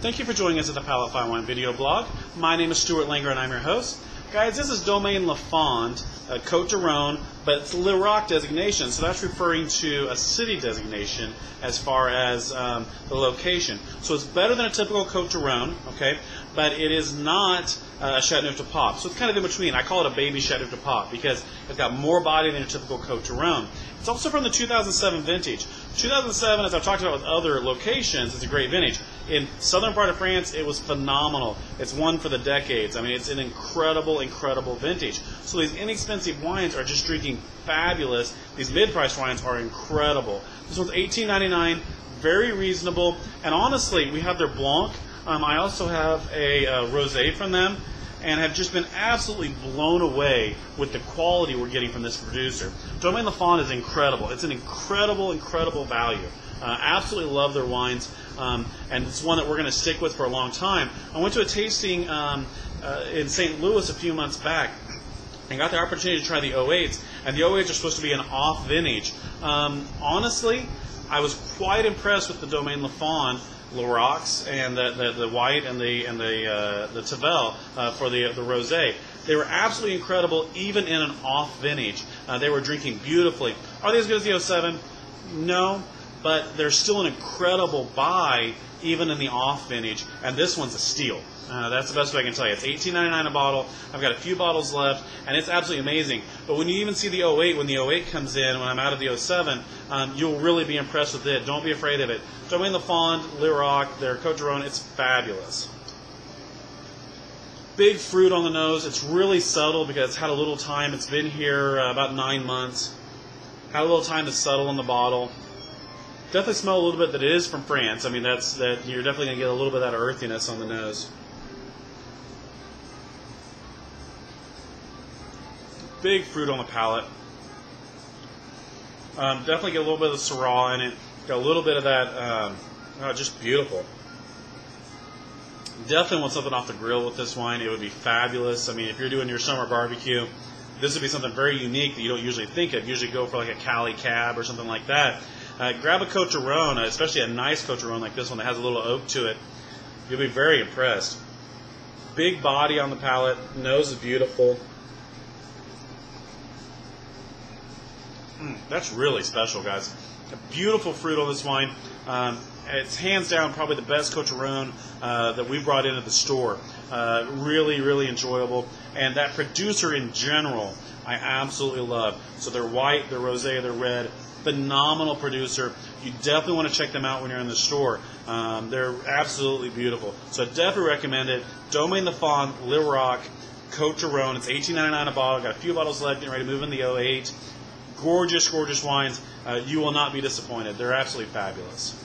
Thank you for joining us at the Palate Fine Wine video blog. My name is Stuart Langer and I'm your host. Guys, this is Domaine Lafond, Cotes Rhone, but it's Lirac designation, so that's referring to a city designation as far as the location. So it's better than a typical Cotes Rhone, okay, but it is not a Chateauneuf du Pape. So it's kind of in between. I call it a baby Chateauneuf du Pape because it's got more body than a typical Cotes Rhone. It's also from the 2007 vintage. 2007, as I've talked about with other locations, is a great vintage. In southern part of France, it was phenomenal. It's one for the decades. I mean, it's an incredible, incredible vintage. So these inexpensive wines are just drinking fabulous. These mid-priced wines are incredible. This one's $18.99, very reasonable. And honestly, we have their Blanc. I also have a Rosé from them, and have just been absolutely blown away with the quality we're getting from this producer. Domaine Lafond is incredible. It's an incredible, incredible value. Absolutely love their wines, and it's one that we're going to stick with for a long time. I went to a tasting in St. Louis a few months back and got the opportunity to try the 08s, and the 08s are supposed to be an off vintage. Honestly, I was quite impressed with the Domaine Lafond Liracs and the white and the Tavel for the rosé. They were absolutely incredible, even in an off vintage. They were drinking beautifully. Are they as good as the 07? No, but they're still an incredible buy, even in the off vintage. And this one's a steal. That's the best way I can tell you. It's $18.99 a bottle. I've got a few bottles left, and it's absolutely amazing. But when you even see the 08, when the 08 comes in, when I'm out of the 07, you'll really be impressed with it. Don't be afraid of it. Domaine Lafond, Lirac, their Cotes Rhone, it's fabulous. Big fruit on the nose. It's really subtle because it's had a little time. It's been here about 9 months. Had a little time to settle in the bottle. Definitely smell a little bit that it is from France. I mean, you're definitely going to get a little bit of that earthiness on the nose. Big fruit on the palate. Definitely get a little bit of the Syrah in it. Got a little bit of that, just beautiful. Definitely want something off the grill with this wine. It would be fabulous. I mean, if you're doing your summer barbecue, this would be something very unique that you don't usually think of. You usually go for like a Cali Cab or something like that. Grab a Cotes Rhone, especially a nice Cotes Rhone like this one that has a little oak to it. You'll be very impressed. Big body on the palate. Nose is beautiful. That's really special, guys. A beautiful fruit on this wine. It's hands down probably the best Cotes Rhone that we brought into the store. Really, really enjoyable. And that producer in general, I absolutely love. So they're white, they're rosé, they're red. Phenomenal producer. You definitely want to check them out when you're in the store. They're absolutely beautiful. So I definitely recommend it. Domaine Lafond, Lirac, Cotes Rhone. It's $18.99 a bottle. Got a few bottles left, getting ready to move in the 08. Gorgeous, gorgeous wines. You will not be disappointed. They're absolutely fabulous.